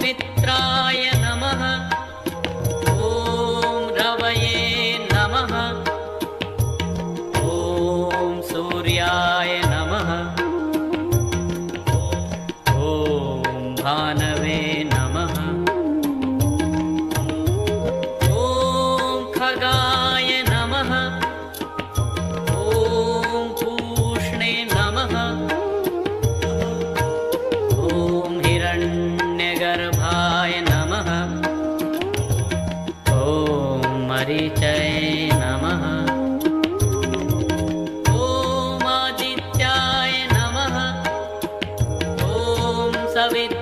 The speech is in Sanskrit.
मित्राय नमः। ॐ रवये नमः। ॐ सूर्याय नमः। ॐ भानवे नमः। ॐ खगाय नमः। ॐ पूष्णे नमः। ॐ हिरण्यगर्भाय नमः। ॐ मरीचये नमः। ॐ आदित्याय नमः। ॐ सवित्राय